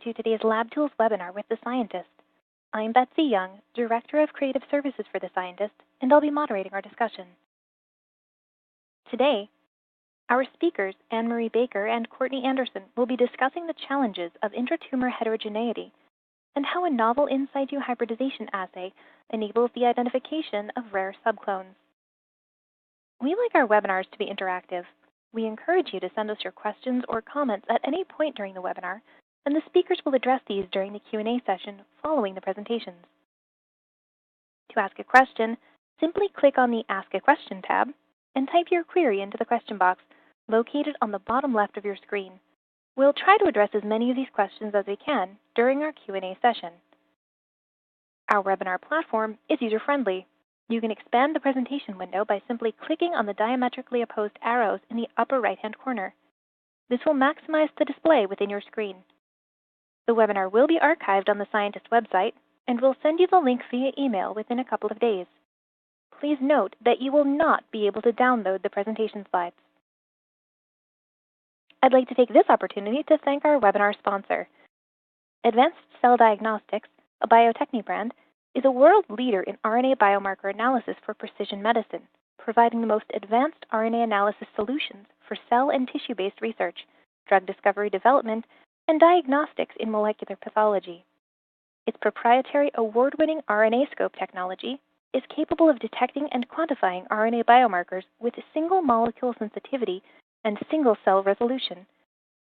to today's Lab Tools webinar with The Scientist. I'm Betsy Young, Director of Creative Services for The Scientist, and I'll be moderating our discussion. Today, our speakers, Anne-Marie Baker and Courtney Anderson, will be discussing the challenges of intratumor heterogeneity and how a novel in-situ hybridization assay enables the identification of rare subclones. We like our webinars to be interactive. We encourage you to send us your questions or comments at any point during the webinar, and the speakers will address these during the Q&A session following the presentations. To ask a question, simply click on the Ask a Question tab and type your query into the question box located on the bottom left of your screen. We'll try to address as many of these questions as we can during our Q&A session. Our webinar platform is user-friendly. You can expand the presentation window by simply clicking on the diametrically opposed arrows in the upper right-hand corner. This will maximize the display within your screen. The webinar will be archived on the Scientist website, and we'll send you the link via email within a couple of days. Please note that you will not be able to download the presentation slides. I'd like to take this opportunity to thank our webinar sponsor. Advanced Cell Diagnostics, a Bio-Techne brand, is a world leader in RNA biomarker analysis for precision medicine, providing the most advanced RNA analysis solutions for cell and tissue-based research, drug discovery development, and diagnostics in molecular pathology. Its proprietary award-winning RNAscope technology is capable of detecting and quantifying RNA biomarkers with single molecule sensitivity and single cell resolution.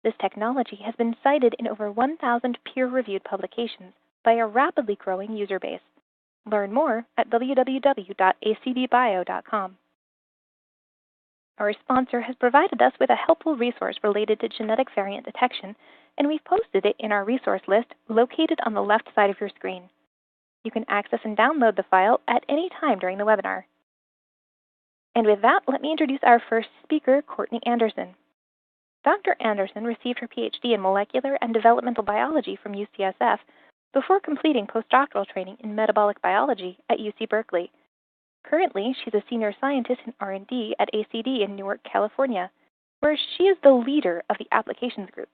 This technology has been cited in over 1,000 peer-reviewed publications by a rapidly growing user base. Learn more at www.acdbio.com. Our sponsor has provided us with a helpful resource related to genetic variant detection, and we've posted it in our resource list located on the left side of your screen. You can access and download the file at any time during the webinar. And with that, let me introduce our first speaker, Courtney Anderson. Dr. Anderson received her PhD in molecular and developmental biology from UCSF before completing postdoctoral training in metabolic biology at UC Berkeley. Currently, she's a senior scientist in R&D at ACD in Newark, California, where she is the leader of the applications group.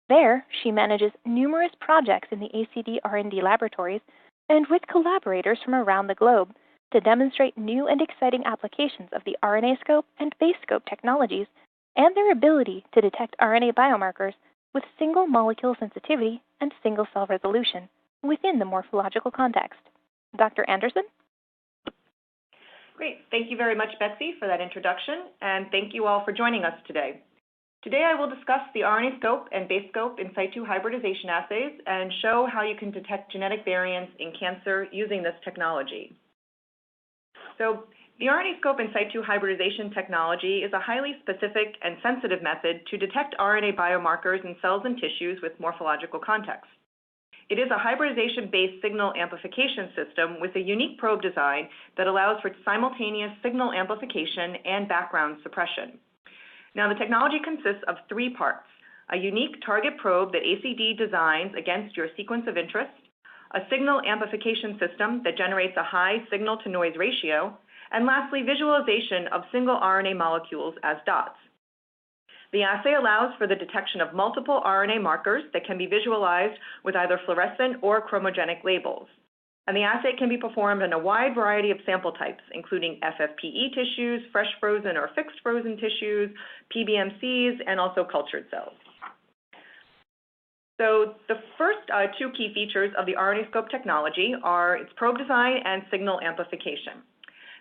There, she manages numerous projects in the ACD R&D laboratories and with collaborators from around the globe to demonstrate new and exciting applications of the RNAscope and BaseScope technologies and their ability to detect RNA biomarkers with single molecule sensitivity and single cell resolution within the morphological context. Dr. Anderson? Great. Thank you very much, Betsy, for that introduction, and thank you all for joining us today. Today I will discuss the RNAscope and BaseScope in-situ hybridization assays and show how you can detect genetic variants in cancer using this technology. So, the RNAscope in-situ hybridization technology is a highly specific and sensitive method to detect RNA biomarkers in cells and tissues with morphological context. It is a hybridization-based signal amplification system with a unique probe design that allows for simultaneous signal amplification and background suppression. Now, the technology consists of three parts: a unique target probe that ACD designs against your sequence of interest, a signal amplification system that generates a high signal-to-noise ratio, and lastly, visualization of single RNA molecules as dots. The assay allows for the detection of multiple RNA markers that can be visualized with either fluorescent or chromogenic labels. And the assay can be performed in a wide variety of sample types, including FFPE tissues, fresh frozen or fixed frozen tissues, PBMCs, and also cultured cells. So the first two key features of the RNAscope technology are its probe design and signal amplification.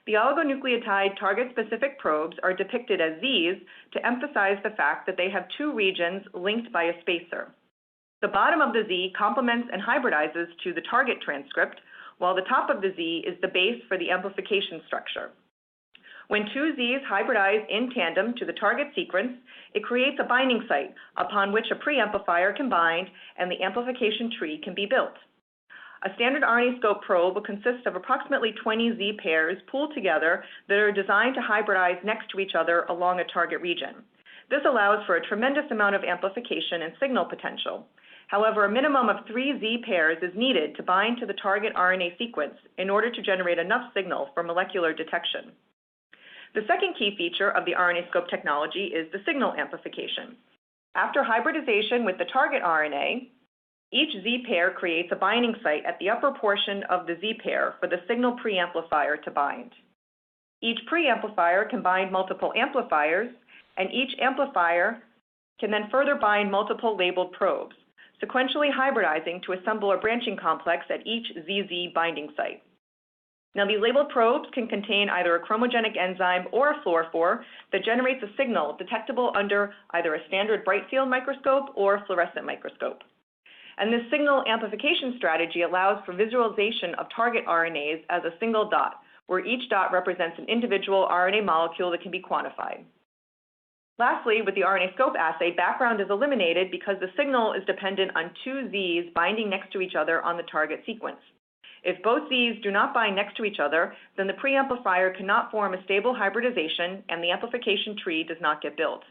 The oligonucleotide target-specific probes are depicted as Zs to emphasize the fact that they have two regions linked by a spacer. The bottom of the Z complements and hybridizes to the target transcript, while the top of the Z is the base for the amplification structure. When two Zs hybridize in tandem to the target sequence, it creates a binding site upon which a preamplifier can bind and the amplification tree can be built. A standard RNAscope probe will consist of approximately 20 Z pairs pooled together that are designed to hybridize next to each other along a target region. This allows for a tremendous amount of amplification and signal potential. However, a minimum of 3 Z pairs is needed to bind to the target RNA sequence in order to generate enough signal for molecular detection. The second key feature of the RNAscope technology is the signal amplification. After hybridization with the target RNA, Each Z pair creates a binding site at the upper portion of the Z pair for the signal preamplifier to bind. Each preamplifier can bind multiple amplifiers, and each amplifier can then further bind multiple labeled probes, sequentially hybridizing to assemble a branching complex at each ZZ binding site. Now, these labeled probes can contain either a chromogenic enzyme or a fluorophore that generates a signal detectable under either a standard bright field microscope or fluorescent microscope. And this signal amplification strategy allows for visualization of target RNAs as a single dot, where each dot represents an individual RNA molecule that can be quantified. Lastly, with the RNAscope assay, background is eliminated because the signal is dependent on two Zs binding next to each other on the target sequence. If both Zs do not bind next to each other, then the preamplifier cannot form a stable hybridization and the amplification tree does not get built.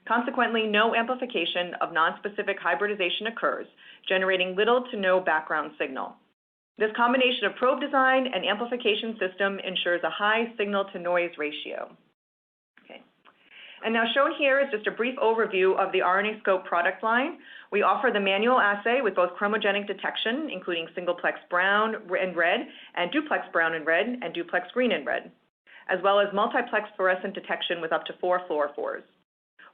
Consequently, no amplification of nonspecific hybridization occurs, generating little to no background signal. This combination of probe design and amplification system ensures a high signal-to-noise ratio. And now shown here is just a brief overview of the RNAscope product line. We offer the manual assay with both chromogenic detection, including singleplex brown and red, and duplex brown and red, and duplex green and red, as well as multiplex fluorescent detection with up to 4 fluorophores.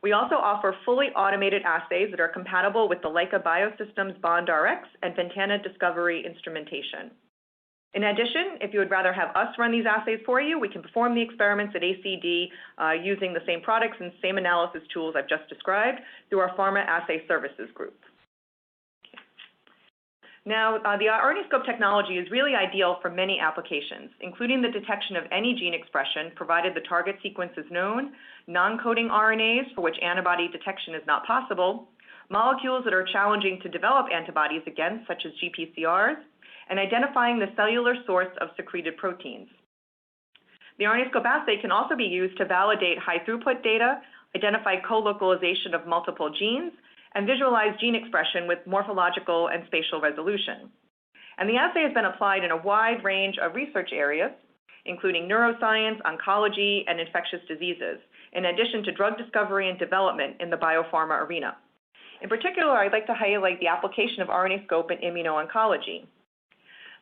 We also offer fully automated assays that are compatible with the Leica Biosystems BondRx and Ventana Discovery instrumentation. In addition, if you would rather have us run these assays for you, we can perform the experiments at ACD using the same products and same analysis tools I've just described through our Pharma Assay Services group. Now, the RNAscope technology is really ideal for many applications, including the detection of any gene expression, provided the target sequence is known, non-coding RNAs for which antibody detection is not possible, molecules that are challenging to develop antibodies against, such as GPCRs, and identifying the cellular source of secreted proteins. The RNAscope assay can also be used to validate high-throughput data, identify co-localization of multiple genes, and visualize gene expression with morphological and spatial resolution. And the assay has been applied in a wide range of research areas, including neuroscience, oncology, and infectious diseases, in addition to drug discovery and development in the biopharma arena. In particular, I'd like to highlight the application of RNAscope in immuno-oncology.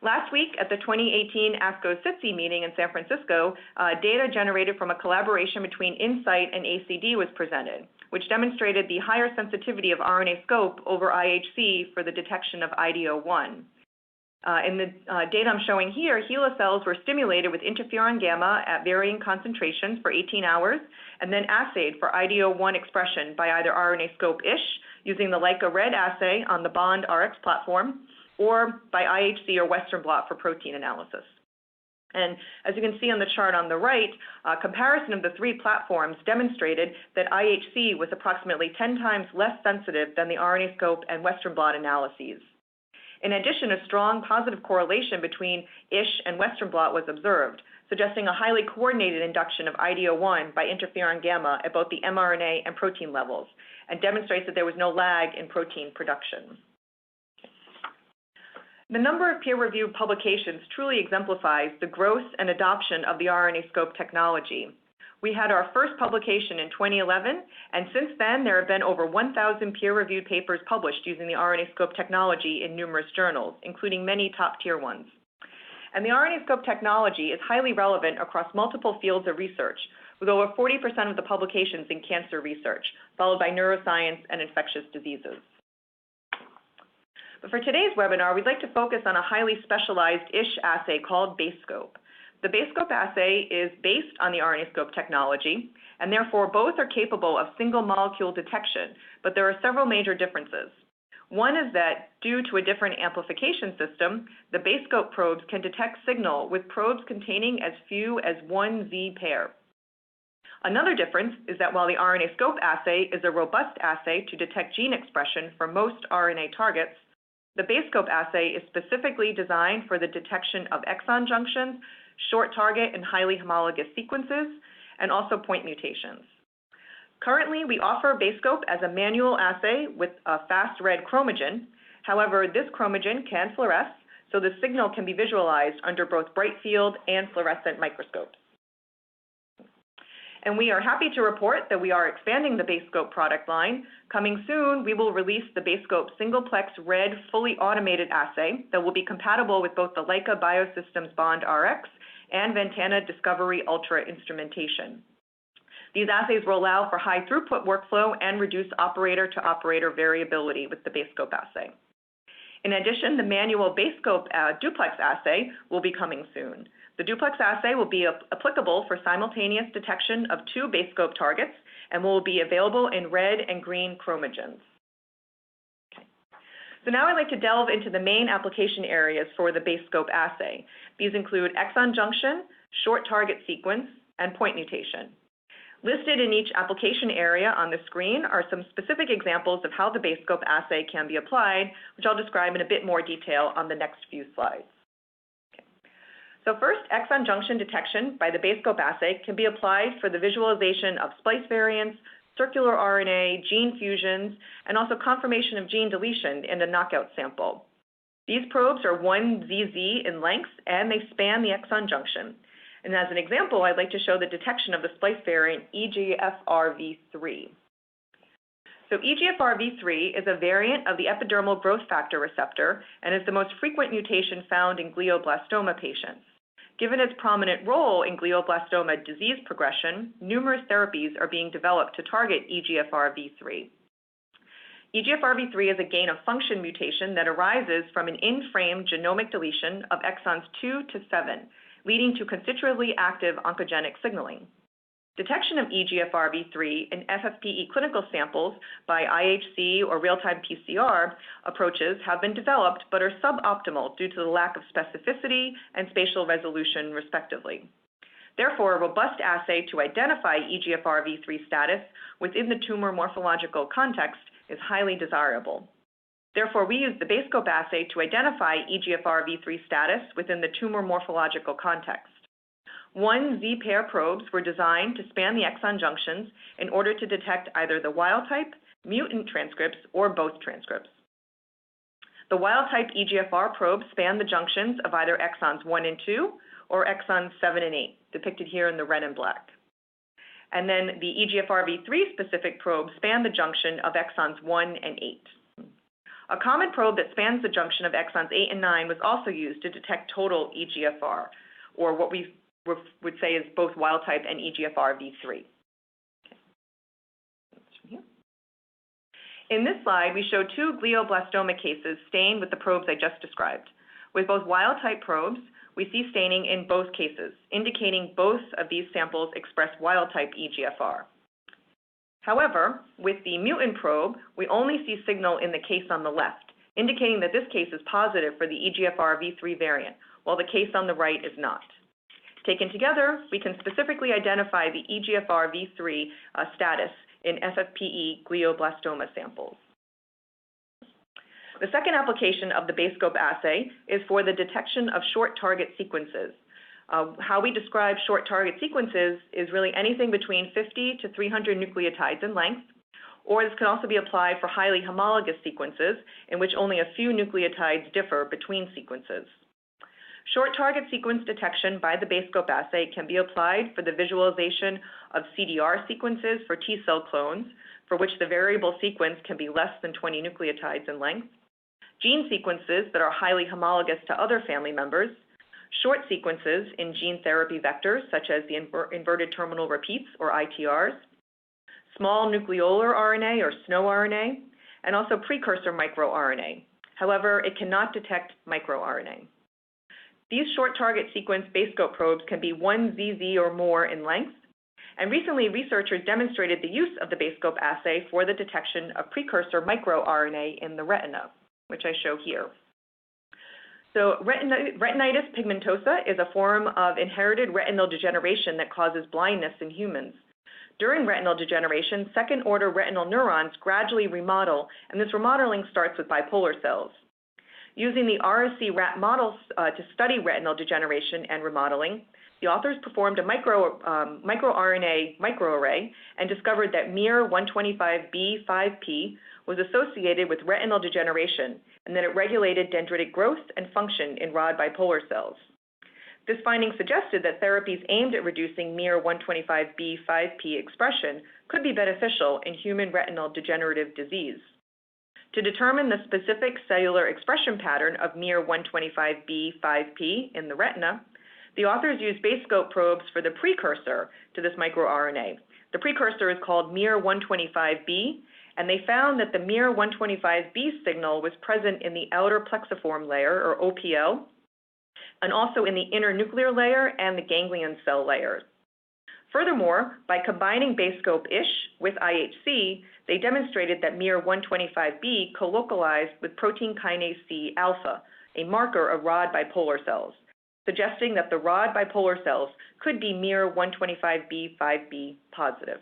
Last week at the 2018 ASCO-SITC meeting in San Francisco, data generated from a collaboration between Insight and ACD was presented, which demonstrated the higher sensitivity of RNAscope over IHC for the detection of IDO1. In the data I'm showing here, HeLa cells were stimulated with interferon gamma at varying concentrations for 18 hours, and then assayed for IDO1 expression by either RNAscope ISH using the Leica Red assay on the BondRx platform, or by IHC or Western blot for protein analysis. And as you can see on the chart on the right, a comparison of the three platforms demonstrated that IHC was approximately 10 times less sensitive than the RNAscope and Western blot analyses. In addition, a strong positive correlation between ISH and Western blot was observed, suggesting a highly coordinated induction of IDO1 by interferon gamma at both the mRNA and protein levels, and demonstrates that there was no lag in protein production. The number of peer-reviewed publications truly exemplifies the growth and adoption of the RNAscope technology. We had our first publication in 2011, and since then there have been over 1,000 peer-reviewed papers published using the RNAscope technology in numerous journals, including many top-tier ones. And the RNAscope technology is highly relevant across multiple fields of research, with over 40% of the publications in cancer research, followed by neuroscience and infectious diseases. But for today's webinar, we'd like to focus on a highly specialized ISH assay called BaseScope. The BaseScope assay is based on the RNAscope technology, and therefore both are capable of single molecule detection, but there are several major differences. One is that due to a different amplification system, the BaseScope probes can detect signal with probes containing as few as one Z pair. Another difference is that while the RNAscope assay is a robust assay to detect gene expression for most RNA targets, the BaseScope assay is specifically designed for the detection of exon junctions, short target and highly homologous sequences, and also point mutations. Currently, we offer BaseScope as a manual assay with a fast red chromogen. However, this chromogen can fluoresce, so the signal can be visualized under both bright field and fluorescent microscopes. And we are happy to report that we are expanding the BaseScope product line. Coming soon, we will release the BaseScope Singleplex Red fully automated assay that will be compatible with both the Leica Biosystems Bond RX and Ventana Discovery Ultra instrumentation. These assays will allow for high throughput workflow and reduce operator-to-operator variability with the BaseScope assay. In addition, the manual BaseScope duplex assay will be coming soon. The duplex assay will be applicable for simultaneous detection of 2 BaseScope targets and will be available in red and green chromogens. Okay. So now I'd like to delve into the main application areas for the BaseScope assay. These include exon junction, short target sequence, and point mutation. Listed in each application area on the screen are some specific examples of how the BaseScope assay can be applied, which I'll describe in a bit more detail on the next few slides. So first, exon junction detection by the BaseScope assay can be applied for the visualization of splice variants, circular RNA, gene fusions, and also confirmation of gene deletion in a knockout sample. These probes are 1 ZZ in length, and they span the exon junction. And as an example, I'd like to show the detection of the splice variant EGFRV3. So EGFRV3 is a variant of the epidermal growth factor receptor and is the most frequent mutation found in glioblastoma patients. Given its prominent role in glioblastoma disease progression, numerous therapies are being developed to target EGFRV3. EGFRV3 is a gain-of-function mutation that arises from an in-frame genomic deletion of exons 2 to 7, leading to constitutively active oncogenic signaling. Detection of EGFRV3 in FFPE clinical samples by IHC or real-time PCR approaches have been developed but are suboptimal due to the lack of specificity and spatial resolution, respectively. Therefore, a robust assay to identify EGFRV3 status within the tumor morphological context is highly desirable. Therefore, we use the BaseScope assay to identify EGFRV3 status within the tumor morphological context. 1 Z-pair probes were designed to span the exon junctions in order to detect either the wild-type, mutant transcripts, or both transcripts. The wild-type EGFR probes span the junctions of either exons 1 and 2 or exons 7 and 8, depicted here in the red and black. And then the EGFRV3 specific probes span the junction of exons 1 and 8. A common probe that spans the junction of exons 8 and 9 was also used to detect total EGFR, or what we would say is both wild-type and EGFRV3. In this slide, we show 2 glioblastoma cases stained with the probes I just described. With both wild-type probes, we see staining in both cases, indicating both of these samples express wild-type EGFR. However, with the mutant probe, we only see signal in the case on the left, indicating that this case is positive for the EGFRV3 variant, while the case on the right is not. Taken together, we can specifically identify the EGFRV3 status in FFPE glioblastoma samples. The second application of the BaseScope assay is for the detection of short target sequences. How we describe short target sequences is really anything between 50 to 300 nucleotides in length, or this can also be applied for highly homologous sequences in which only a few nucleotides differ between sequences. Short target sequence detection by the BaseScope assay can be applied for the visualization of CDR sequences for T-cell clones, for which the variable sequence can be less than 20 nucleotides in length, gene sequences that are highly homologous to other family members, short sequences in gene therapy vectors, such as the inverted terminal repeats, or ITRs, small nucleolar RNA, or SNO-RNA, and also precursor microRNA. However, it cannot detect microRNA. These short target sequence BaseScope probes can be 1 ZZ or more in length, and recently researchers demonstrated the use of the BaseScope assay for the detection of precursor microRNA in the retina, which I show here. So retinitis pigmentosa is a form of inherited retinal degeneration that causes blindness in humans. During retinal degeneration, second-order retinal neurons gradually remodel, and this remodeling starts with bipolar cells. Using the RSC rat models to study retinal degeneration and remodeling, the authors performed a microRNA microarray and discovered that miR-125B5P was associated with retinal degeneration and that it regulated dendritic growth and function in rod bipolar cells. This finding suggested that therapies aimed at reducing miR-125B5P expression could be beneficial in human retinal degenerative disease. To determine the specific cellular expression pattern of miR-125B5P in the retina, the authors used BaseScope probes for the precursor to this microRNA. The precursor is called miR-125B, and they found that the miR-125B signal was present in the outer plexiform layer, or OPL, and also in the inner nuclear layer and the ganglion cell layers. Furthermore, by combining BaseScope ISH with IHC, they demonstrated that miR-125B co-localized with protein kinase C alpha, a marker of rod bipolar cells, suggesting that the rod bipolar cells could be miR-125B5B positive.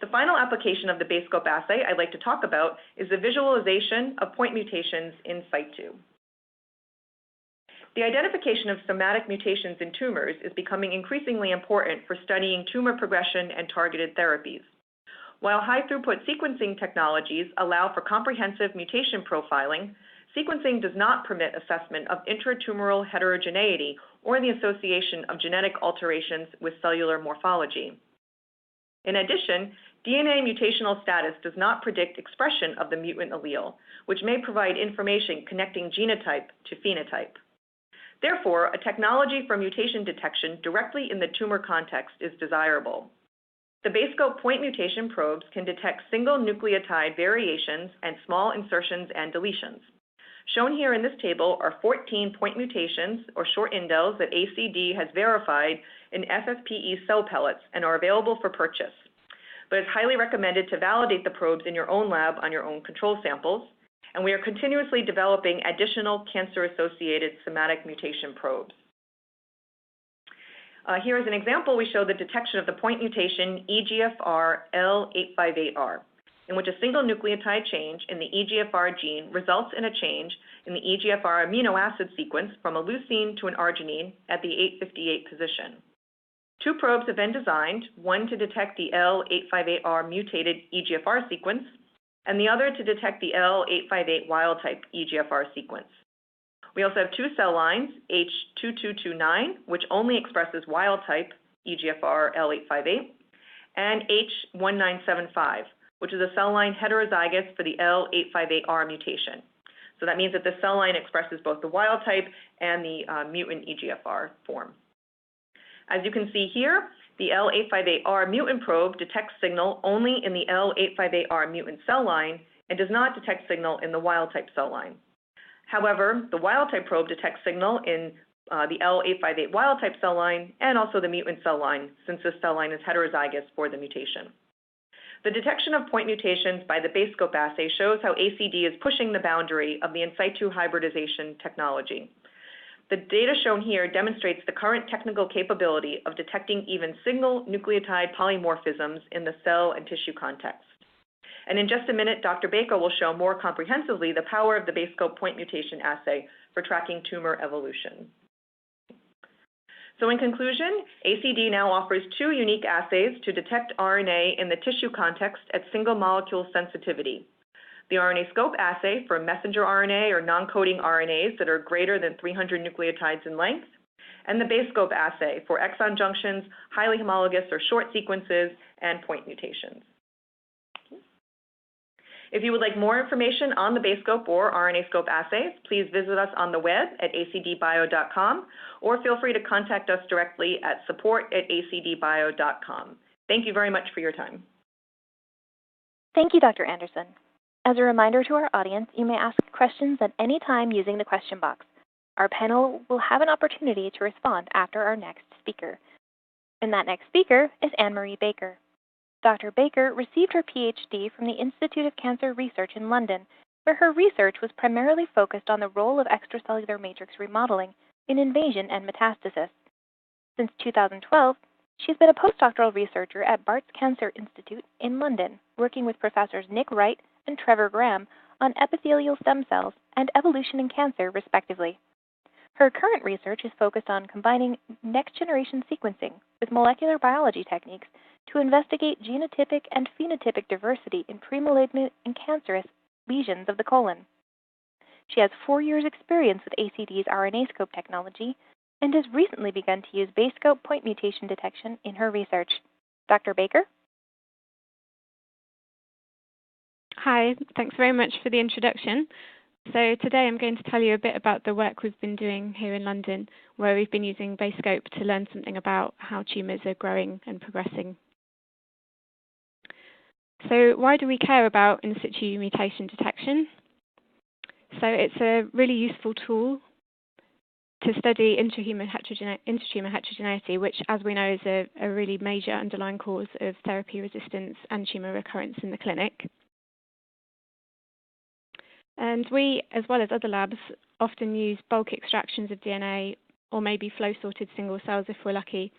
The final application of the BaseScope assay I'd like to talk about is the visualization of point mutations in situ. The identification of somatic mutations in tumors is becoming increasingly important for studying tumor progression and targeted therapies. While high-throughput sequencing technologies allow for comprehensive mutation profiling, sequencing does not permit assessment of intratumoral heterogeneity or the association of genetic alterations with cellular morphology. In addition, DNA mutational status does not predict expression of the mutant allele, which may provide information connecting genotype to phenotype. Therefore, a technology for mutation detection directly in the tumor context is desirable. The BaseScope point mutation probes can detect single nucleotide variations and small insertions and deletions. Shown here in this table are 14 point mutations, or short indels, that ACD has verified in FFPE cell pellets and are available for purchase. But it's highly recommended to validate the probes in your own lab on your own control samples, and we are continuously developing additional cancer-associated somatic mutation probes. Here is an example. We show the detection of the point mutation EGFR L858R, in which a single nucleotide change in the EGFR gene results in a change in the EGFR amino acid sequence from a leucine to an arginine at the 858 position. Two probes have been designed, one to detect the L858R mutated EGFR sequence, and the other to detect the L858 wild-type EGFR sequence. We also have two cell lines, H2229, which only expresses wild-type EGFR L858, and H1975, which is a cell line heterozygous for the L858R mutation. So that means that the cell line expresses both the wild-type and the mutant EGFR form. As you can see here, the L858R mutant probe detects signal only in the L858R mutant cell line and does not detect signal in the wild-type cell line. However, the wild-type probe detects signal in the L858 wild-type cell line and also the mutant cell line, since this cell line is heterozygous for the mutation. The detection of point mutations by the BaseScope assay shows how ACD is pushing the boundary of the in-situ hybridization technology. The data shown here demonstrates the current technical capability of detecting even single nucleotide polymorphisms in the cell and tissue context. And in just a minute, Dr. Baker will show more comprehensively the power of the BaseScope point mutation assay for tracking tumor evolution. So in conclusion, ACD now offers two unique assays to detect RNA in the tissue context at single molecule sensitivity. The RNAscope assay for messenger RNA or non-coding RNAs that are greater than 300 nucleotides in length, and the BaseScope assay for exon junctions, highly homologous or short sequences, and point mutations. If you would like more information on the BaseScope or RNAscope assays, please visit us on the web at acdbio.com or feel free to contact us directly at support@acdbio.com. Thank you very much for your time. Thank you, Dr. Anderson. As a reminder to our audience, you may ask questions at any time using the question box. Our panel will have an opportunity to respond after our next speaker. And that next speaker is Anne-Marie Baker. Dr. Baker received her PhD from the Institute of Cancer Research in London, where her research was primarily focused on the role of extracellular matrix remodeling in invasion and metastasis. Since 2012, she's been a postdoctoral researcher at Bart's Cancer Institute in London, working with Professors Nick Wright and Trevor Graham on epithelial stem cells and evolution in cancer, respectively. Her current research is focused on combining next-generation sequencing with molecular biology techniques to investigate genotypic and phenotypic diversity in premalignant and cancerous lesions of the colon. She has 4 years' experience with ACD's RNAscope technology and has recently begun to use BaseScope point mutation detection in her research. Dr. Baker? Hi, thanks very much for the introduction. So today I'm going to tell you a bit about the work we've been doing here in London, where we've been using BaseScope to learn something about how tumours are growing and progressing. So why do we care about in-situ mutation detection? So it's a really useful tool to study intratumor heterogeneity, which, as we know, is a really major underlying cause of therapy resistance and tumour recurrence in the clinic. And we, as well as other labs, often use bulk extractions of DNA or maybe flow-sorted single cells, if we're lucky,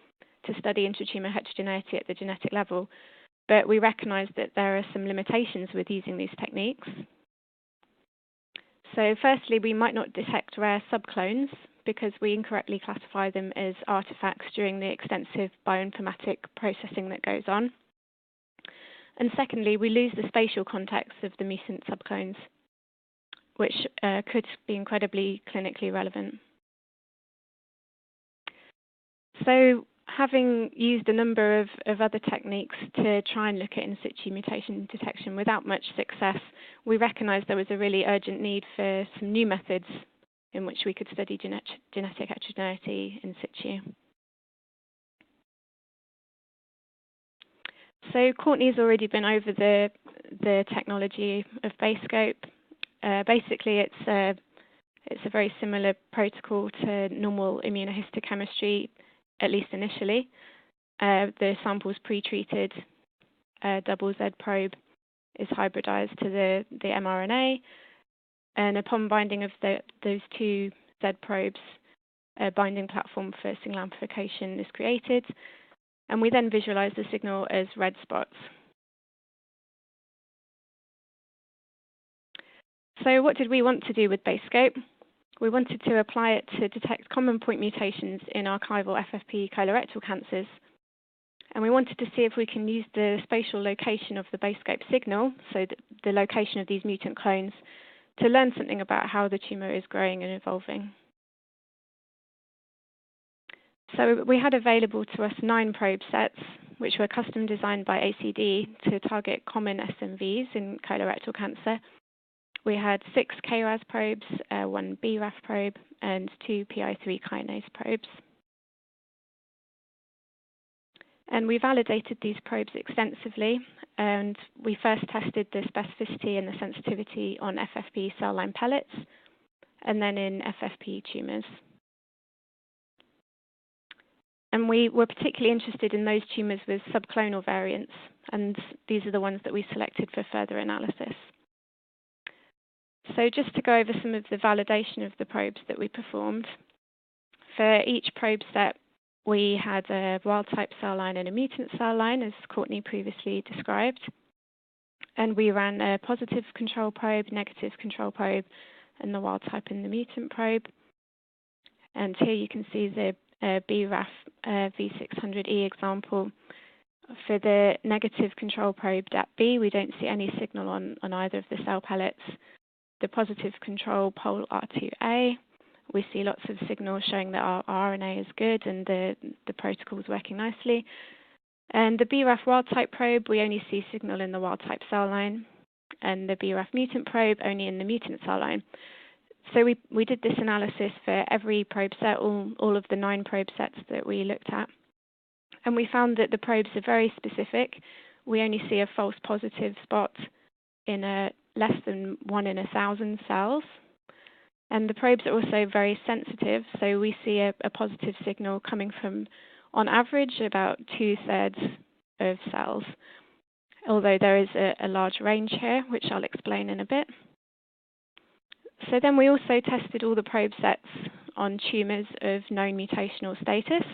to study intratumor heterogeneity at the genetic level. But we recognise that there are some limitations with using these techniques. So firstly, we might not detect rare subclones because we incorrectly classify them as artifacts during the extensive bioinformatic processing that goes on. And secondly, we lose the spatial context of the mutant subclones, which could be incredibly clinically relevant. So having used a number of other techniques to try and look at in-situ mutation detection without much success, we recognised there was a really urgent need for some new methods in which we could study genetic heterogeneity in situ. So Courtney's already been over the technology of BaseScope. Basically, it's a very similar protocol to normal immunohistochemistry, at least initially. The sample's pre-treated, double Z probe is hybridized to the mRNA, and upon binding of those two Z probes, a binding platform for single amplification is created, and we then visualize the signal as red spots. So what did we want to do with BaseScope? We wanted to apply it to detect common point mutations in archival FFP colorectal cancers. And we wanted to see if we can use the spatial location of the BaseScope signal, so the location of these mutant clones, to learn something about how the tumour is growing and evolving. So we had available to us 9 probe sets, which were custom designed by ACD to target common SMVs in colorectal cancer. We had 6 KRAS probes, 1 BRAF probe, and 2 PI3 kinase probes. And we validated these probes extensively, and we first tested the specificity and the sensitivity on FFP cell line pellets, and then in FFP tumours. And we were particularly interested in those tumours with subclonal variants, and these are the ones that we selected for further analysis. So just to go over some of the validation of the probes that we performed, for each probe set, we had a wild-type cell line and a mutant cell line, as Courtney previously described. And we ran a positive control probe, negative control probe, and the wild-type and the mutant probe. And here you can see the BRAF V600E example. For the negative control probe, DAP-B, we don't see any signal on either of the cell pellets. The positive control pole R2A, we see lots of signals showing that our RNA is good and the protocol is working nicely. And the BRAF wild-type probe, we only see signal in the wild-type cell line, and the BRAF mutant probe only in the mutant cell line. So we did this analysis for every probe set, all of the 9 probe sets that we looked at. And we found that the probes are very specific. We only see a false positive spot in a less than 1 in 1,000 cells. And the probes are also very sensitive, so we see a positive signal coming from, on average, about 2/3 of cells, although there is a large range here, which I'll explain in a bit. So then we also tested all the probe sets on tumours of known mutational status.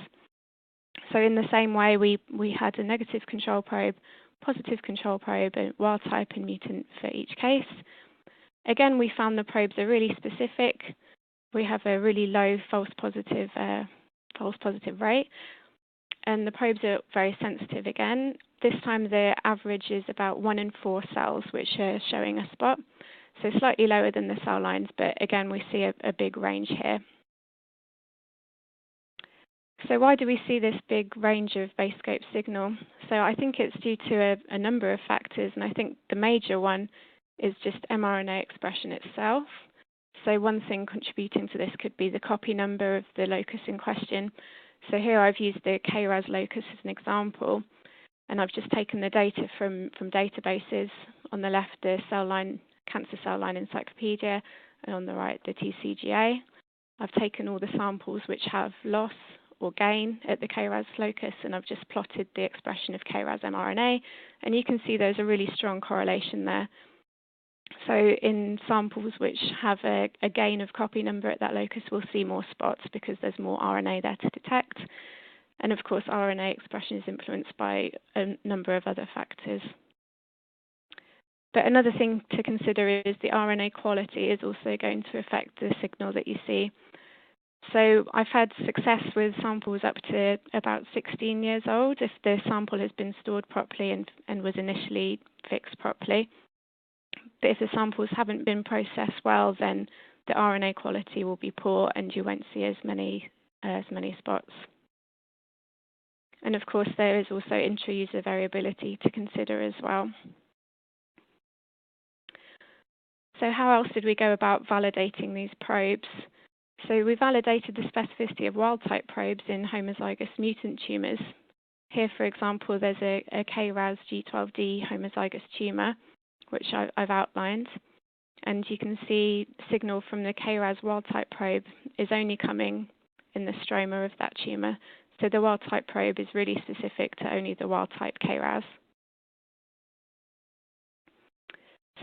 So in the same way, we had a negative control probe, positive control probe, and wild type and mutant for each case. Again, we found the probes are really specific. We have a really low false positive rate, and the probes are very sensitive again. This time the average is about 1 in 4 cells, which are showing a spot. So slightly lower than the cell lines, but again, we see a big range here. So why do we see this big range of BaseScope signal? So I think it's due to a number of factors, and I think the major one is just mRNA expression itself. So one thing contributing to this could be the copy number of the locus in question. So here I've used the KRAS locus as an example, and I've just taken the data from databases. On the left, the cancer cell line encyclopedia, and on the right, the TCGA. I've taken all the samples which have loss or gain at the KRAS locus, and I've just plotted the expression of KRAS mRNA, and you can see there's a really strong correlation there. So in samples which have a gain of copy number at that locus, we'll see more spots because there's more RNA there to detect. And of course, RNA expression is influenced by a number of other factors. But another thing to consider is the RNA quality is also going to affect the signal that you see. So I've had success with samples up to about 16 years old if the sample has been stored properly and was initially fixed properly. But if the samples haven't been processed well, then the RNA quality will be poor and you won't see as many spots. And of course, there is also intra-user variability to consider as well. So how else did we go about validating these probes? So we validated the specificity of wild-type probes in homozygous mutant tumors. Here, for example, there's a KRAS G12D homozygous tumor, which I've outlined. And you can see signal from the KRAS wild-type probe is only coming in the stroma of that tumor. So the wild-type probe is really specific to only the wild-type KRAS.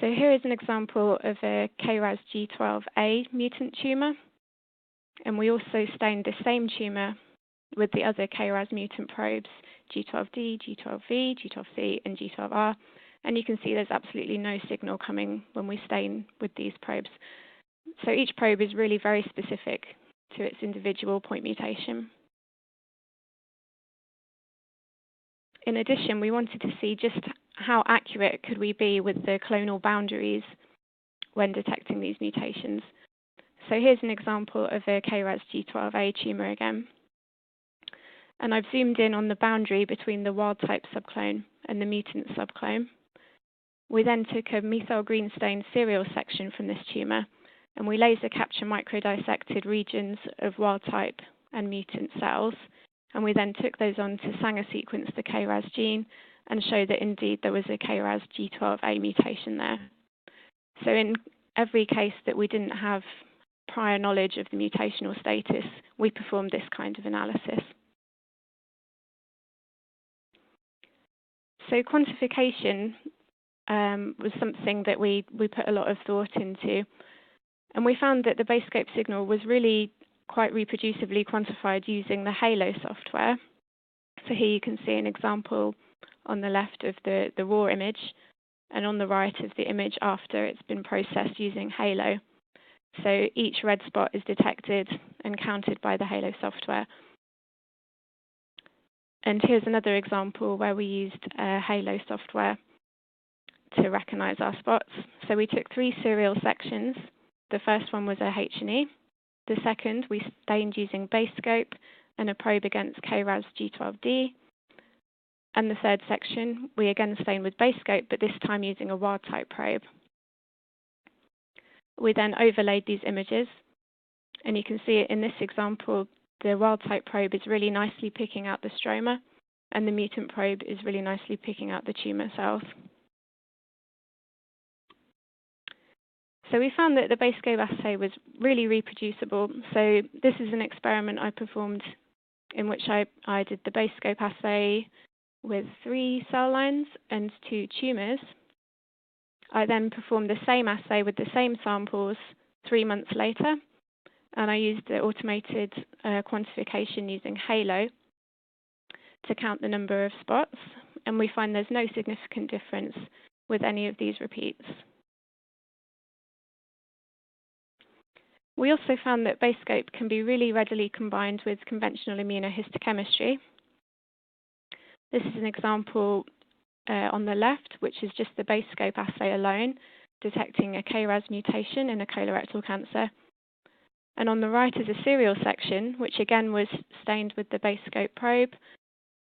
So here is an example of a KRAS G12A mutant tumor. And we also stained the same tumor with the other KRAS mutant probes, G12D, G12V, G12C, and G12R. And you can see there's absolutely no signal coming when we stain with these probes. So each probe is really very specific to its individual point mutation. In addition, we wanted to see just how accurate could we be with the clonal boundaries when detecting these mutations. So here's an example of a KRAS G12A tumor again. And I've zoomed in on the boundary between the wild-type subclone and the mutant subclone. We then took a methyl green stained serial section from this tumor, and we laser capture microdissected regions of wild-type and mutant cells. And we then took those on to Sanger sequence the KRAS gene and show that indeed there was a KRAS G12A mutation there. So in every case that we didn't have prior knowledge of the mutational status, we performed this kind of analysis. So quantification was something that we put a lot of thought into. And we found that the BaseScope signal was really quite reproducibly quantified using the HALO software. So here you can see an example on the left of the raw image, and on the right of the image after it's been processed using HALO. So each red spot is detected and counted by the HALO software. And here's another example where we used HALO software to recognize our spots. So we took 3 serial sections. The first one was a H&E. The second, we stained using BaseScope and a probe against KRAS G12D. And the third section, we again stained with BaseScope, but this time using a wild-type probe. We then overlaid these images, and you can see in this example, the wild-type probe is really nicely picking out the stroma, and the mutant probe is really nicely picking out the tumor cells. So we found that the BaseScope assay was really reproducible. So this is an experiment I performed in which I did the BaseScope assay with 3 cell lines and 2 tumors. I then performed the same assay with the same samples 3 months later, and I used the automated quantification using HALO to count the number of spots, and we find there's no significant difference with any of these repeats. We also found that BaseScope can be really readily combined with conventional immunohistochemistry. This is an example on the left, which is just the BaseScope assay alone, detecting a KRAS mutation in a colorectal cancer. And on the right is a serial section, which again was stained with the BaseScope probe,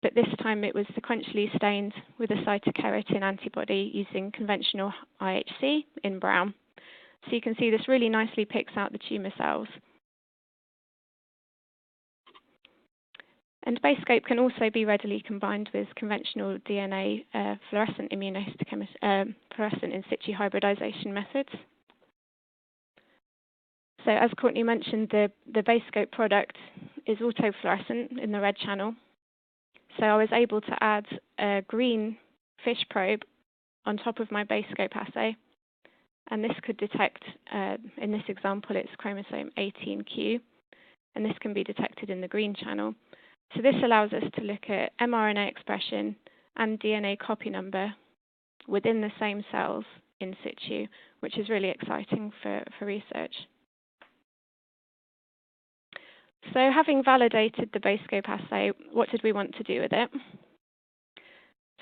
but this time it was sequentially stained with a cytokeratin antibody using conventional IHC in brown. So you can see this really nicely picks out the tumor cells. And BaseScope can also be readily combined with conventional DNA fluorescent fluorescent in-situ hybridization methods. So as Courtney mentioned, the BaseScope product is autofluorescent in the red channel. So I was able to add a green fish probe on top of my BaseScope assay. And this could detect, in this example, it's chromosome 18q. And this can be detected in the green channel. So this allows us to look at mRNA expression and DNA copy number within the same cells in situ, which is really exciting for research. So having validated the BaseScope assay, what did we want to do with it?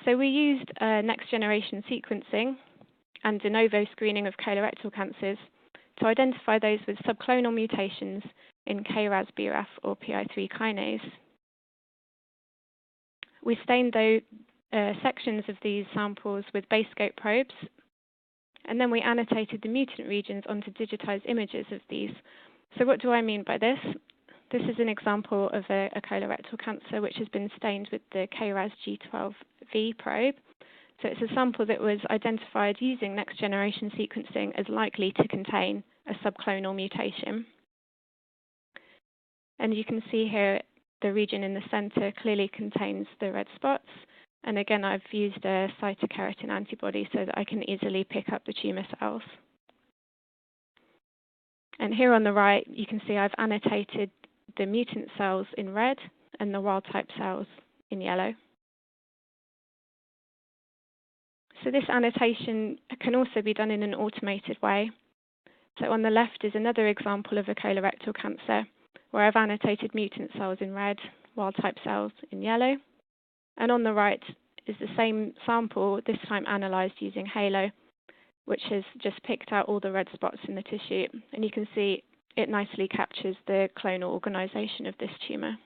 So we used next generation sequencing and de novo screening of colorectal cancers to identify those with subclonal mutations in KRAS, BRAF, or PI3 kinase. We stained sections of these samples with BaseScope probes, and then we annotated the mutant regions onto digitized images of these. So what do I mean by this? This is an example of a colorectal cancer which has been stained with the KRAS G12V probe. So it's a sample that was identified using next generation sequencing as likely to contain a subclonal mutation. And you can see here the region in the center clearly contains the red spots. And again, I've used a cytokeratin antibody so that I can easily pick up the tumor cells. And here on the right, you can see I've annotated the mutant cells in red and the wild type cells in yellow. So this annotation can also be done in an automated way. So on the left is another example of a colorectal cancer where I've annotated mutant cells in red, wild type cells in yellow. And on the right is the same sample, this time analyzed using Halo, which has just picked out all the red spots in the tissue. And you can see it nicely captures the clonal organization of this tumor.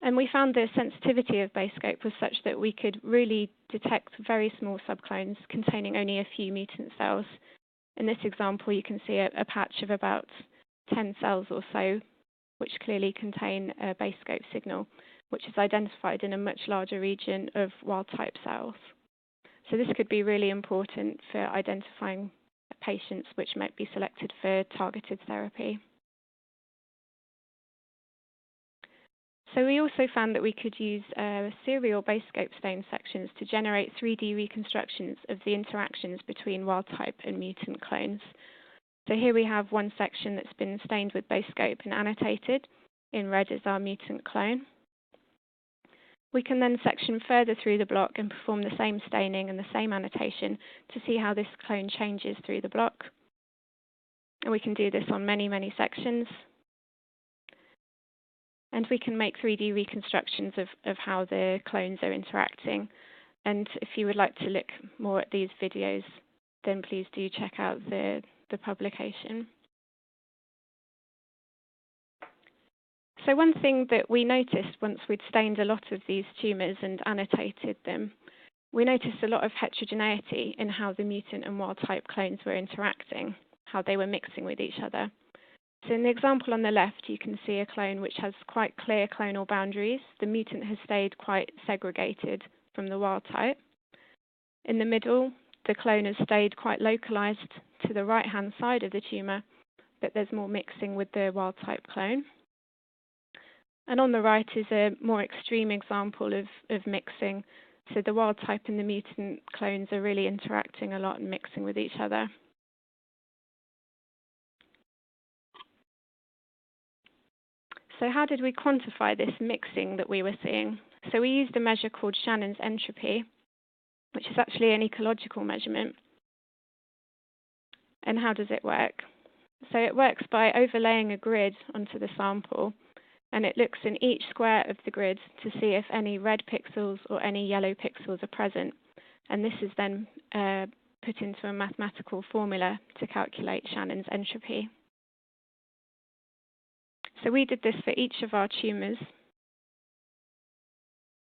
And we found the sensitivity of BaseScope was such that we could really detect very small subclones containing only a few mutant cells. In this example, you can see a patch of about 10 cells or so, which clearly contain a BaseScope signal, which is identified in a much larger region of wild-type cells. So this could be really important for identifying patients which might be selected for targeted therapy. So we also found that we could use serial BaseScope stain sections to generate 3D reconstructions of the interactions between wild-type and mutant clones. So here we have one section that's been stained with BaseScope and annotated. In red is our mutant clone. We can then section further through the block and perform the same staining and the same annotation to see how this clone changes through the block. And we can do this on many, many sections. And we can make 3D reconstructions of how the clones are interacting. And if you would like to look more at these videos, then please do check out the publication. So one thing that we noticed once we'd stained a lot of these tumors and annotated them, we noticed a lot of heterogeneity in how the mutant and wild-type clones were interacting, how they were mixing with each other. So in the example on the left, you can see a clone which has quite clear clonal boundaries. The mutant has stayed quite segregated from the wild type. In the middle, the clone has stayed quite localized to the right-hand side of the tumor, but there's more mixing with the wild type clone. And on the right is a more extreme example of mixing. So the wild type and the mutant clones are really interacting a lot and mixing with each other. So how did we quantify this mixing that we were seeing? So we used a measure called Shannon's entropy, which is actually an ecological measurement. And how does it work? So it works by overlaying a grid onto the sample, and it looks in each square of the grid to see if any red pixels or any yellow pixels are present. and this is then put into a mathematical formula to calculate Shannon's entropy. So we did this for each of our tumours,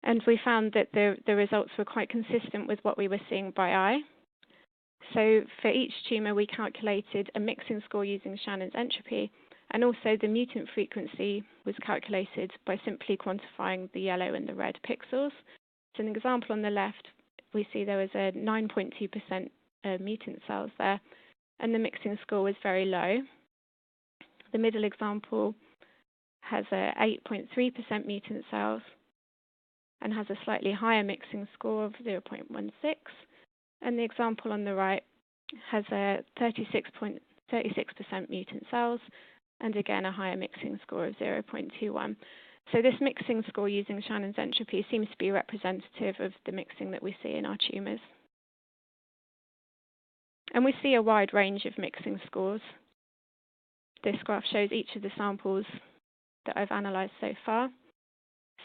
and we found that the results were quite consistent with what we were seeing by eye. So for each tumour, we calculated a mixing score using Shannon's entropy, and also the mutant frequency was calculated by simply quantifying the yellow and the red pixels. So an example on the left, we see there was a 9.2% mutant cells there, and the mixing score was very low. The middle example has a 8.3% mutant cells and has a slightly higher mixing score of 0.16. And the example on the right has a 36% mutant cells and again a higher mixing score of 0.21. So this mixing score using Shannon's entropy seems to be representative of the mixing that we see in our tumours. And we see a wide range of mixing scores. This graph shows each of the samples that I've analysed so far.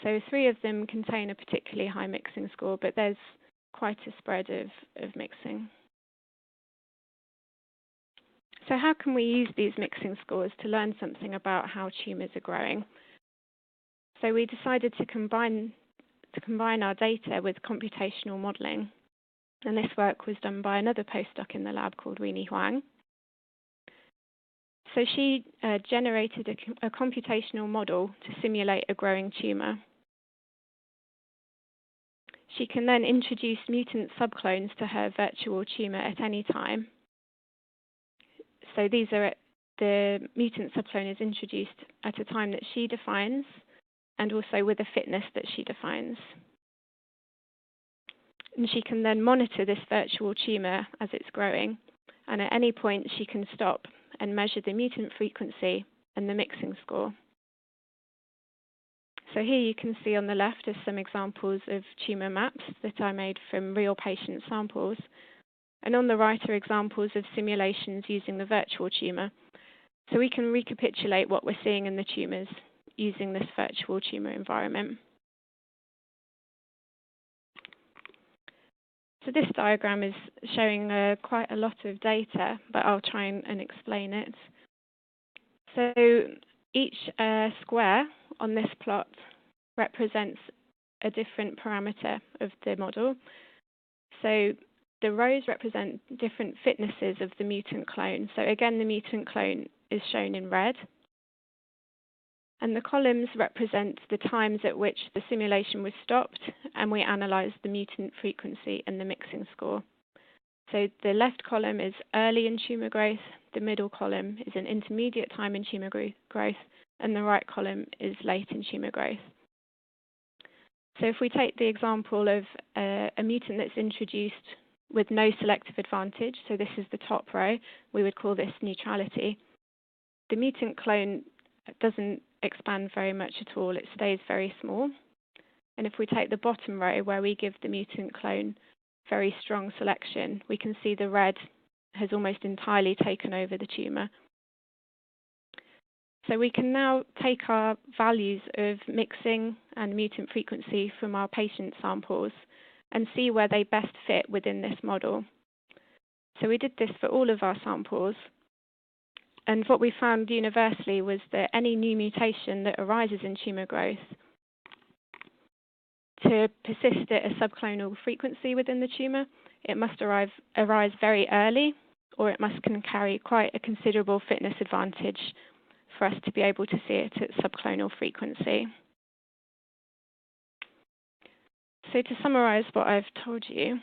So 3 of them contain a particularly high mixing score, but there's quite a spread of mixing. So how can we use these mixing scores to learn something about how tumours are growing? So we decided to combine our data with computational modelling, and this work was done by another postdoc in the lab called Weini Huang. So she generated a computational model to simulate a growing tumour. She can then introduce mutant subclones to her virtual tumour at any time. So the mutant subclone is introduced at a time that she defines, and also with a fitness that she defines. And she can then monitor this virtual tumour as it's growing, and at any point she can stop and measure the mutant frequency and the mixing score. So here you can see on the left are some examples of tumour maps that I made from real patient samples, and on the right are examples of simulations using the virtual tumour. So we can recapitulate what we're seeing in the tumours using this virtual tumour environment. So this diagram is showing quite a lot of data, but I'll try and explain it. So each square on this plot represents a different parameter of the model. So the rows represent different fitnesses of the mutant clone. So again, the mutant clone is shown in red. And the columns represent the times at which the simulation was stopped, and we analysed the mutant frequency and the mixing score. So the left column is early in tumour growth, the middle column is an intermediate time in tumour growth, and the right column is late in tumour growth. So if we take the example of a mutant that's introduced with no selective advantage, so this is the top row, we would call this neutrality. The mutant clone doesn't expand very much at all, it stays very small. And if we take the bottom row where we give the mutant clone very strong selection, we can see the red has almost entirely taken over the tumour. So we can now take our values of mixing and mutant frequency from our patient samples and see where they best fit within this model. So we did this for all of our samples, and what we found universally was that any new mutation that arises in tumour growth to persist at a subclonal frequency within the tumour, it must arise very early, or it can carry quite a considerable fitness advantage for us to be able to see it at subclonal frequency. So to summarise what I've told you,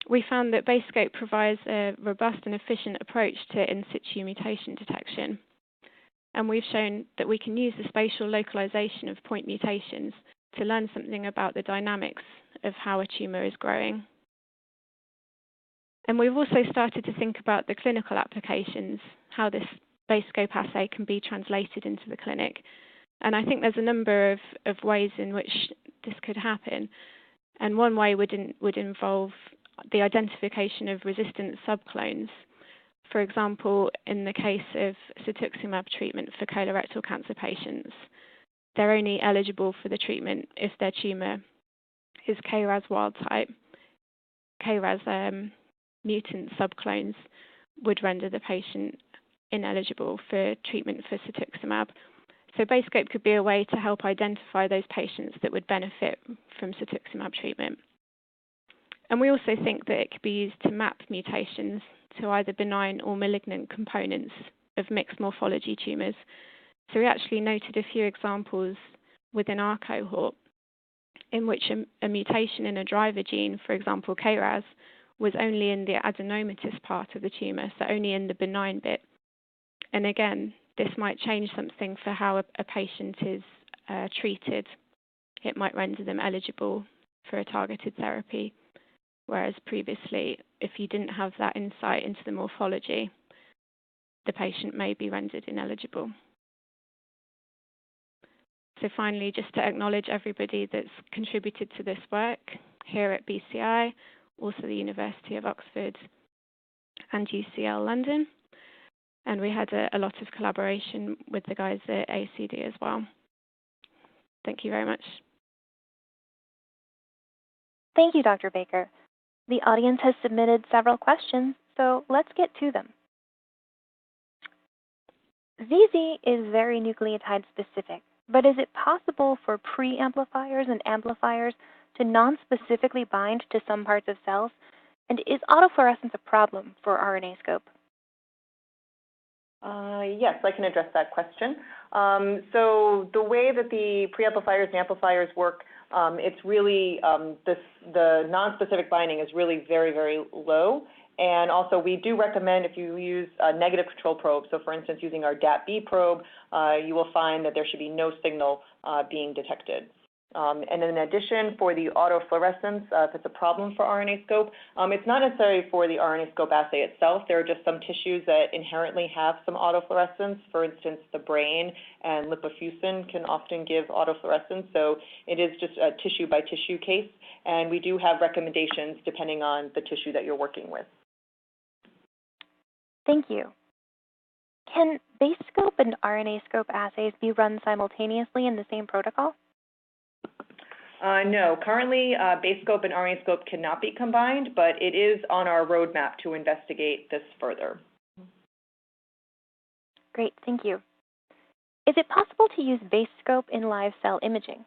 we found that BaseScope provides a robust and efficient approach to in-situ mutation detection. And we've shown that we can use the spatial localization of point mutations to learn something about the dynamics of how a tumour is growing. And we've also started to think about the clinical applications, how this BaseScope assay can be translated into the clinic. And I think there's a number of ways in which this could happen. And one way would involve the identification of resistant subclones. For example, in the case of cetuximab treatment for colorectal cancer patients, they're only eligible for the treatment if their tumour is KRAS wild type. KRAS mutant subclones would render the patient ineligible for treatment for cetuximab. So BaseScope could be a way to help identify those patients that would benefit from cetuximab treatment. And we also think that it could be used to map mutations to either benign or malignant components of mixed morphology tumours. So we actually noted a few examples within our cohort in which a mutation in a driver gene, for example KRAS, was only in the adenomatous part of the tumour, so only in the benign bit. And again, this might change something for how a patient is treated. It might render them eligible for a targeted therapy, whereas previously, if you didn't have that insight into the morphology, the patient may be rendered ineligible. So finally, just to acknowledge everybody that's contributed to this work here at BCI, also the University of Oxford and UCL London. And we had a lot of collaboration with the guys at ACD as well. Thank you very much. Thank you, Dr. Baker. The audience has submitted several questions, so let's get to them. ZZ is very nucleotide specific, but is it possible for pre-amplifiers and amplifiers to non-specifically bind to some parts of cells? And is autofluorescence a problem for RNAscope? Yes, I can address that question. So the way that the preamplifiers and amplifiers work, it's really, the non-specific binding is really very, very low. And also we do recommend if you use a negative control probe, so for instance using our DAP-B probe, you will find that there should be no signal being detected. And in addition, for the autofluorescence, if it's a problem for RNAscope, it's not necessary for the RNAscope assay itself. There are just some tissues that inherently have some autofluorescence. For instance, the brain and lipofuscin can often give autofluorescence. So it is just a tissue by tissue case. And we do have recommendations depending on the tissue that you're working with. Thank you. Can BaseScope and RNAscope assays be run simultaneously in the same protocol? No, currently BaseScope and RNAscope cannot be combined, but it is on our roadmap to investigate this further. Great, thank you. Is it possible to use BaseScope in live cell imaging?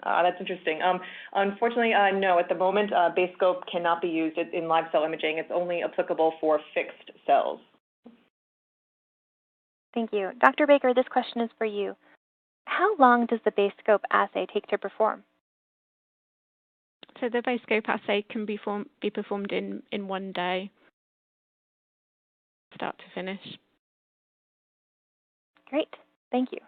That's interesting. Unfortunately, no. At the moment, BaseScope cannot be used in live cell imaging. It's only applicable for fixed cells. Thank you. Dr. Baker, this question is for you. How long does the BaseScope assay take to perform? So the BaseScope assay can be performed in 1 day, start to finish. Great, thank you.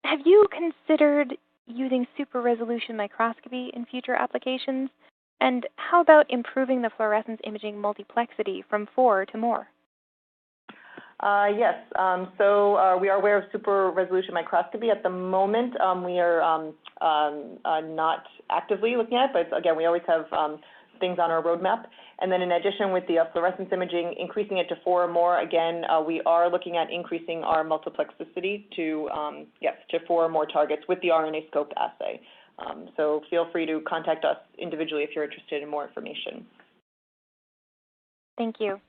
Have you considered using super resolution microscopy in future applications? And how about improving the fluorescence imaging multiplexity from 4 to more? Yes, so we are aware of super resolution microscopy. At the moment, we are not actively looking at it, but again, we always have things on our roadmap. And then in addition with the fluorescence imaging, increasing it to 4 or more, again, we are looking at increasing our multiplexicity to 4 or more targets with the RNAscope assay. So feel free to contact us individually if you're interested in more information. Thank you.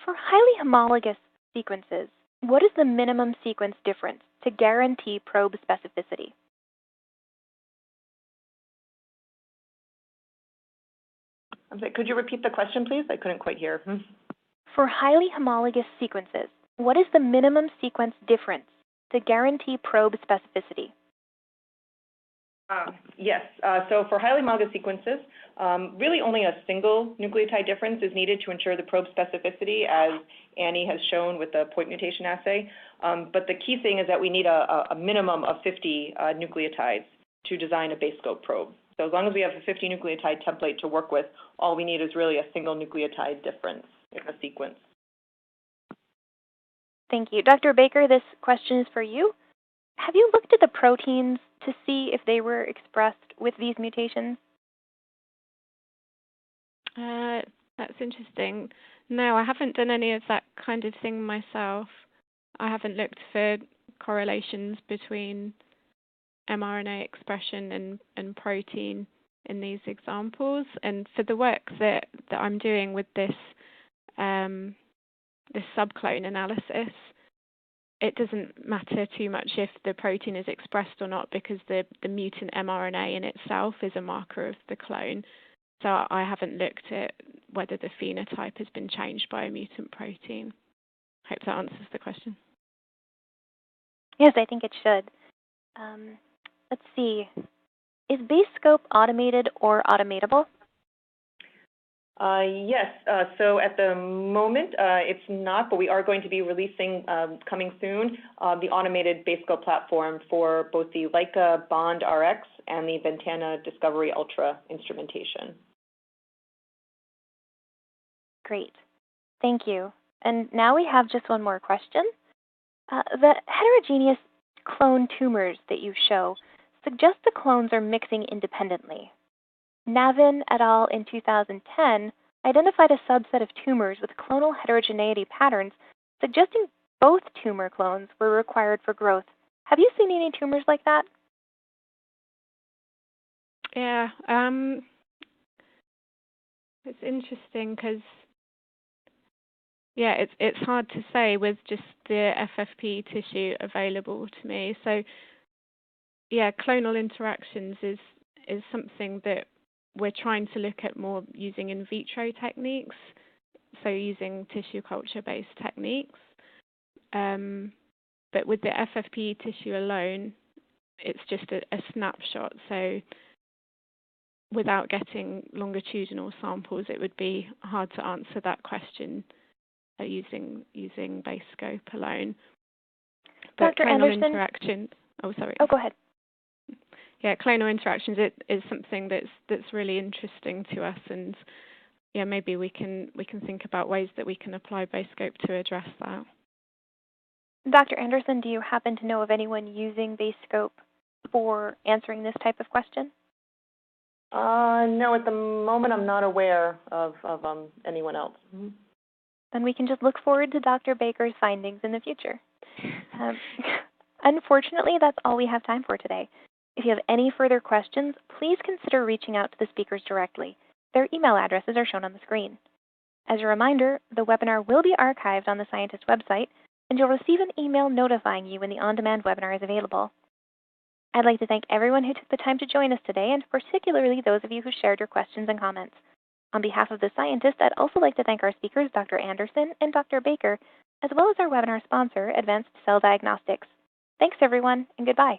For highly homologous sequences, what is the minimum sequence difference to guarantee probe specificity? I'm sorry, could you repeat the question, please? I couldn't quite hear. For highly homologous sequences, what is the minimum sequence difference to guarantee probe specificity? Yes, so for highly homologous sequences, really only a single nucleotide difference is needed to ensure the probe specificity, as Annie has shown with the point mutation assay. But the key thing is that we need a minimum of 50 nucleotides to design a BaseScope probe. So as long as we have a 50 nucleotide template to work with, all we need is really a single nucleotide difference in the sequence. Thank you. Dr. Baker, this question is for you. Have you looked at the proteins to see if they were expressed with these mutations? That's interesting. No, I haven't done any of that kind of thing myself. I haven't looked for correlations between mRNA expression and protein in these examples. And for the work that I'm doing with this this subclone analysis, it doesn't matter too much if the protein is expressed or not, because the mutant mRNA in itself is a marker of the clone. So I haven't looked at whether the phenotype has been changed by a mutant protein. Hope that answers the question. Yes, I think it should. Let's see. Is BaseScope automated or automatable? Yes. So at the moment, it's not, but we are going to be releasing, coming soon, the automated BaseScope platform for both the Leica Bond RX and the Ventana Discovery Ultra instrumentation. Great. Thank you. And now we have just one more question. The heterogeneous clone tumors that you show suggest the clones are mixing independently. Navin et al. In 2010 identified a subset of tumors with clonal heterogeneity patterns, suggesting both tumor clones were required for growth. Have you seen any tumors like that? Yeah, it's interesting because, yeah, it's hard to say with just the FFP tissue available to me. So, yeah, clonal interactions is something that we're trying to look at more using in vitro techniques, so using tissue culture-based techniques. But with the FFP tissue alone, it's just a snapshot. So without getting longitudinal samples, it would be hard to answer that question using BaseScope alone. But Dr. clonal Anderson? interaction. Oh, sorry. Oh, go ahead. Yeah, clonal interactions is something that's really interesting to us, and yeah, maybe we can think about ways that we can apply BaseScope to address that. Dr. Anderson, do you happen to know of anyone using BaseScope for answering this type of question? No, at the moment I'm not aware of anyone else. Mm-hmm. Then we can just look forward to Dr. Baker's findings in the future. Unfortunately, that's all we have time for today. If you have any further questions, please consider reaching out to the speakers directly. Their email addresses are shown on the screen. As a reminder, the webinar will be archived on the scientist website, and you'll receive an email notifying you when the on-demand webinar is available. I'd like to thank everyone who took the time to join us today, and particularly those of you who shared your questions and comments. On behalf of the scientists, I'd also like to thank our speakers, Dr. Anderson and Dr. Baker, as well as our webinar sponsor, Advanced Cell Diagnostics. Thanks, everyone, and goodbye.